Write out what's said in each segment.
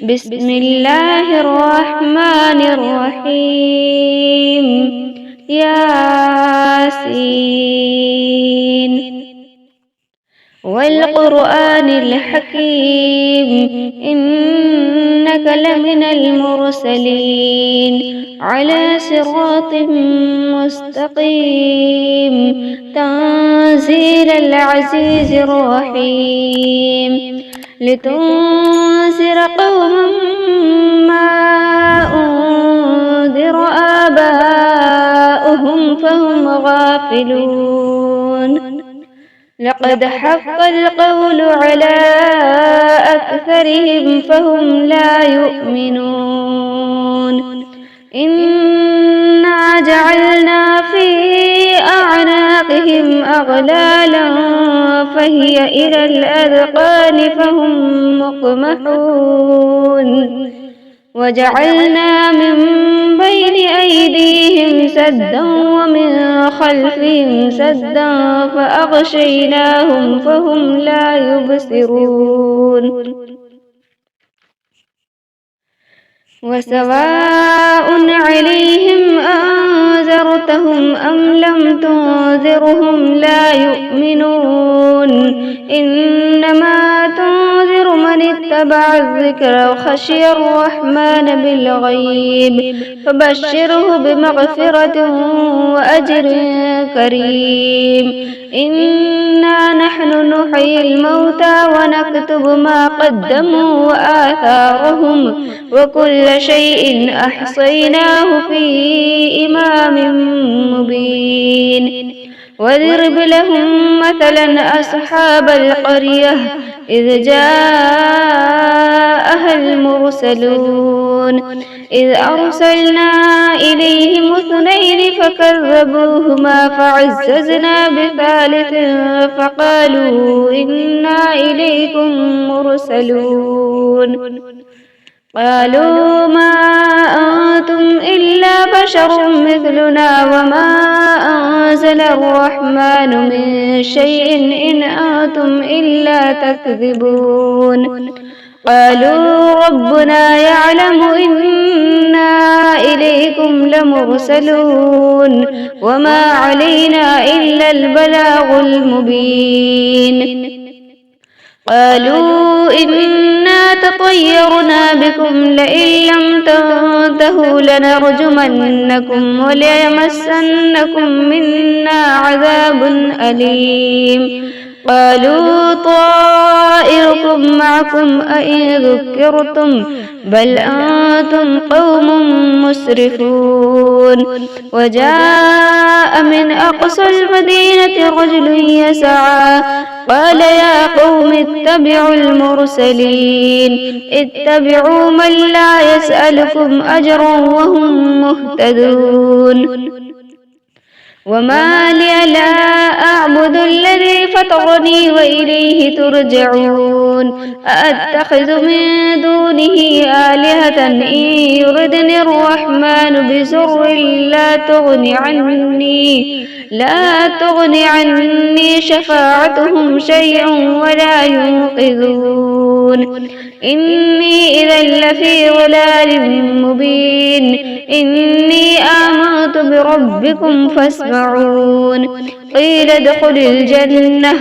بسم الله الرحمن الرحيم. ياسين والقرآن الحكيم، إنك لمن المرسلين على صراط مستقيم، تنزيل العزيز الرحيم، لتنذر قوما ما أنذر آباؤهم فهم غافلون. لقد حق القول على أكثرهم فهم لا يؤمنون. إنا جعلنا في أعناقهم أغلالا فهي إلى الأذقان فهم مقمحون. وجعلنا من بين أيديهم سدا ومن خلفهم سدا فأغشيناهم فهم لا يبصرون. وسواء عليهم أنذرتهم أم لم تنذرهم لا يؤمنون. إنما تنذر من اتبع الذكر وخشي الرحمن بالغيب فبشره بمغفرة وأجر كريم. إنا نحن نحيي الموتى ونكتب ما قدموا وآثارهم وكل شيء أحصيناه في إمام مبين. واضرب لهم مثلا أصحاب القرية إذ جاءها المرسلون إذ أرسلنا إليهم اثنين فكذبوهما فعززنا بثالث فقالوا إنا إليكم مرسلون. قالوا ما أنتم إلا بشر مثلنا وما أنزل الرحمن من شيء إن أنتم إلا تكذبون. قالوا ربنا يعلم إنا إليكم لمرسلون وما علينا إلا البلاغ المبين. قالوا إنا تطيرنا بكم لئن لم تنتهوا لنرجمنكم وليمسنكم منا عذاب أليم. قالوا طائركم معكم أئن ذكرتم بل أنتم قوم مسرفون. وجاء من أقصى المدينة رجل يسعى قال يا قوم اتبعوا المرسلين اتبعوا من لا يسألكم أجرا وهم مهتدون. وما لي لا أعبد الذي فطرني وإليه ترجعون. أأتخذ من دونه آلهة إن يردني الرحمن بسر لا تغن عني شفاعتهم شيئا ولا ينقذون. إني إذا لفي ضلال مبين. إني آمنت بربكم فاسمعون. قيل ادخل الجنة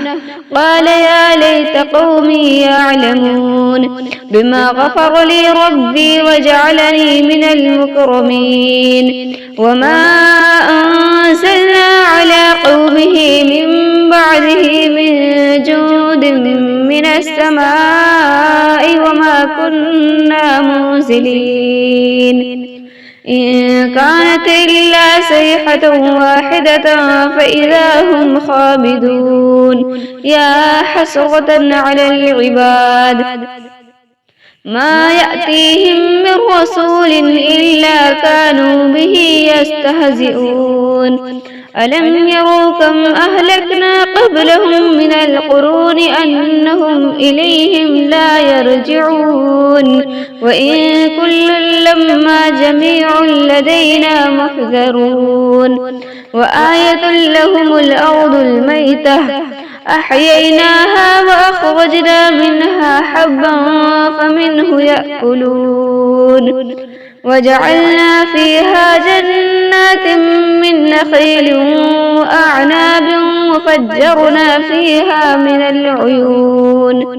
قال يا ليت قومي يعلمون بما غفر لي ربي وجعلني من المكرمين. وما أنزلنا على قومه من بعده من جود من السماء وما كنا منزلين. إن كانت إلا صيحة واحدة فإذا هم خامدون. يا حسرة على العباد ما يأتيهم من رسول إلا كانوا به يستهزئون. ألم يروا كم أهلكنا قبلهم من القرون أنهم إليهم لا يرجعون. وإن كل لما جميع لدينا محذرون. وآية لهم الأرض الميتة أحييناها وأخرجنا منها حبا فمنه يأكلون وجعلنا فيها جنات من نخيل وأعناب وفجرنا فيها من العيون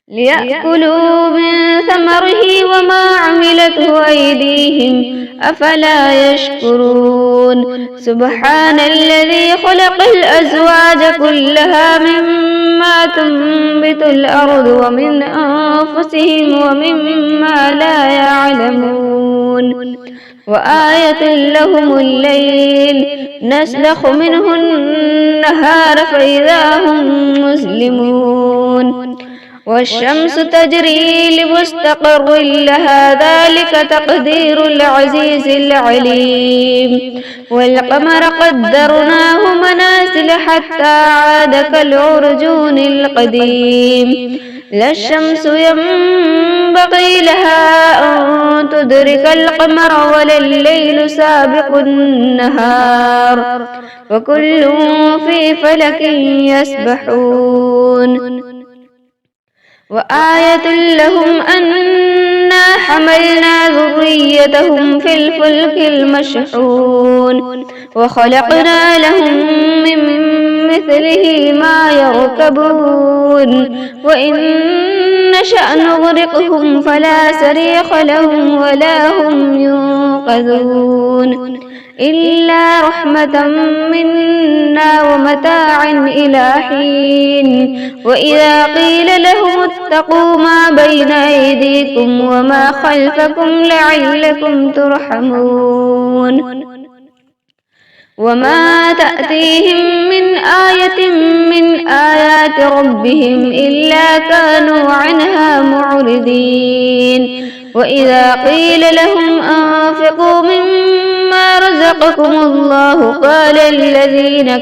ليأكلوا من ثمره وما عملته أيديهم أفلا يشكرون سبحان الذي خلق الأزواج كلها مما تنبت الأرض ومن أنفسهم ومما لا يعلمون وآية لهم الليل نسلخ منه النهار فإذا هم مسلمون والشمس تجري لمستقر لها ذلك تقدير العزيز العليم والقمر قدرناه منازل حتى عاد كالعرجون القديم لا الشمس ينبغي لها أن تدرك القمر ولا الليل سابق النهار وكل في فلك يسبحون وآية لهم أنا حملنا ذريتهم في الفلك المشحون وخلقنا لهم من مثله ما يركبون وإن نشأ نغرقهم فلا صريخ لهم ولا هم ينقذون إلا رحمة منا ومتاعا إلى حين وإذا قيل لهم اتقوا ما بين أيديكم وما خلفكم لعلكم ترحمون وما تأتيهم من آية من آيات ربهم إلا كانوا عنها معرضين وإذا قيل لهم أنفقوا مما رزقكم الله قال الذين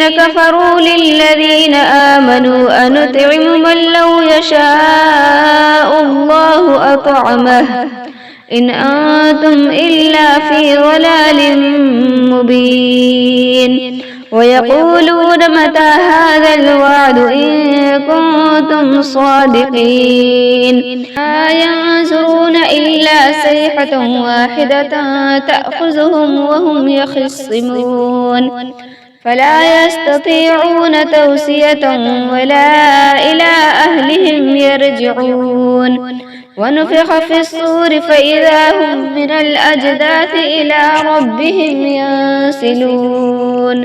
كفروا للذين آمنوا أنطعم من لو يشاء الله أطعمه إن أنتم إلا في ضلال مبين ويقولون متى هذا الوعد إن كنتم صادقين ما ينظرون إلا صيحة واحدة تأخذهم وهم يخصمون فلا يستطيعون توصية ولا إلى أهلهم يرجعون ونفخ في الصور فإذا هم من الأجداث إلى ربهم ينسلون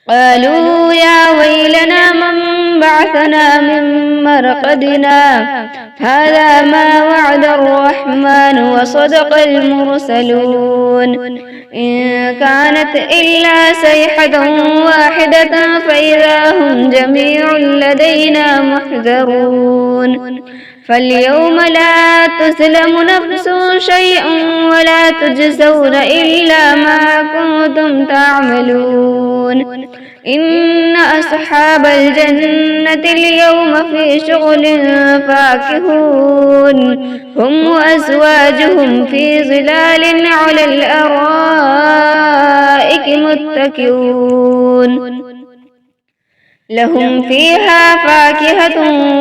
قالوا يا ويلنا من بعثنا من مرقدنا هذا ما وعد الرحمن وصدق المرسلون إن كانت إلا صيحة واحدة فإذا هم جميع لدينا محذرون فاليوم لا تظلم نفس شيئا ولا تجزون إلا ما كنتم تعملون إن أصحاب الجنة اليوم في شغل فاكهون هم وأزواجهم في ظلال على الأرائك متكئون لهم فيها فاكهة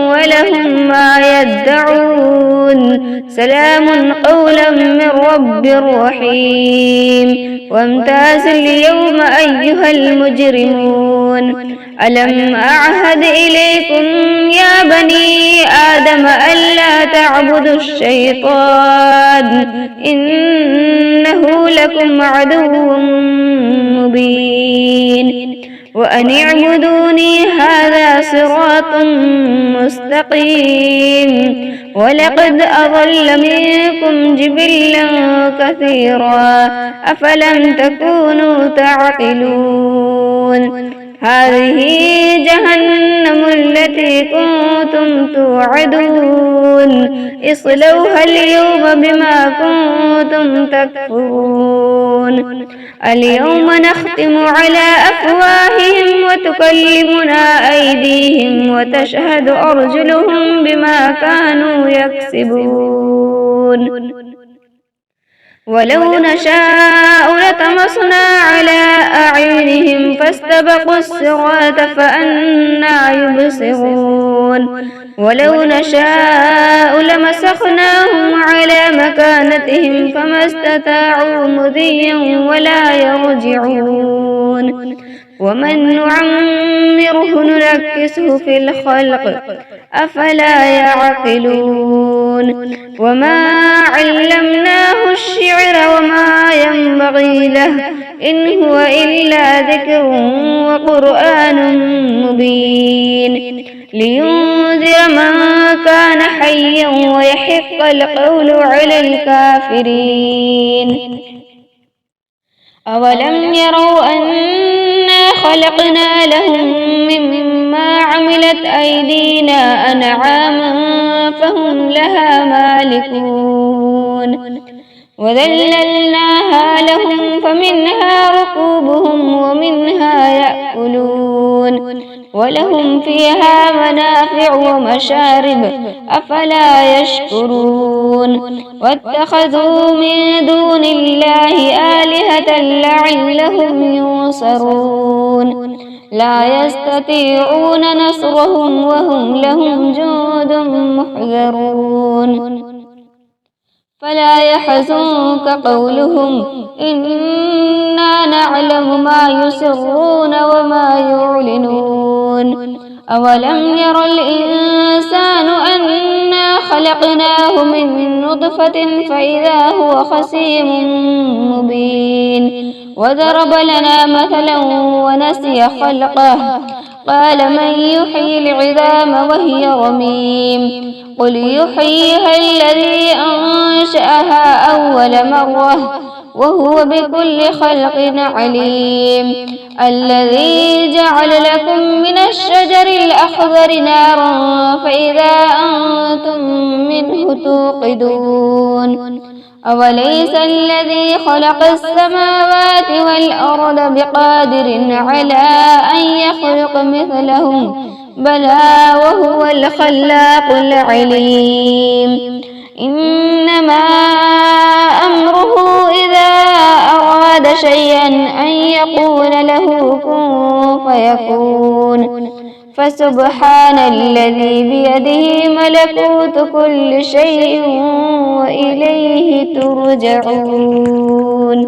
ولهم ما يدعون سلام قولا من رب رحيم وامتاز اليوم أيها المجرمون ألم أعهد إليكم يا بني آدم ألا تعبدوا الشيطان إنه لكم عدو مبين وأن اعبدوني هذا صراط مستقيم ولقد أضل منكم جبلا كثيرا أفلم تكونوا تعقلون هذه جهنم التي كنتم توعدون اصلوها اليوم بما كنتم تكفرون اليوم نختم على أفواههم وتكلمنا أيديهم وتشهد أرجلهم بما كانوا يكسبون ولو نشاء لطمسنا على أعينهم فاستبقوا الصراط فأنى يبصرون ولو نشاء لمسخناهم على مكانتهم فما استطاعوا مضيا ولا يرجعون ومن نعمره نركسه في الخلق أفلا يعقلون وما علمناه الشعر وما ينبغي له إن هو إلا ذكر وقرآن مبين لينذر من كان حيا ويحق القول على الكافرين أولم يروا أنا خلقنا لهم مما عملت أيدينا أنعاما فهم لها مالكون وذللناها لهم فمنها ركوبهم ومنها يأكلون ولهم فيها منافع ومشارب أفلا يشكرون واتخذوا من دون الله آلهة لعلهم ينصرون لا يستطيعون نصرهم وهم لهم جند محضرون فلا يحزنك قولهم إنا نعلم ما يسرون وما يعلنون أولم ير الإنسان أنا خلقناه من نطفة فإذا هو خصيم مبين وضرب لنا مثلا ونسي خلقه قال من يحيي العظام وهي رميم قل يحييها الذي أنشأها أول مرة وهو بكل خلق عليم الذي جعل لكم من الشجر الأخضر نارا فإذا أنتم منه توقدون أوليس الذي خلق السماوات والأرض بقادر على أن يخلق مثلهم بلى وهو الخلاق العليم إنما أمره إذا أراد شيئا أن يقول له كن فيكون فسبحان الذي بيده ملكوت كل شيء وإليه ترجعون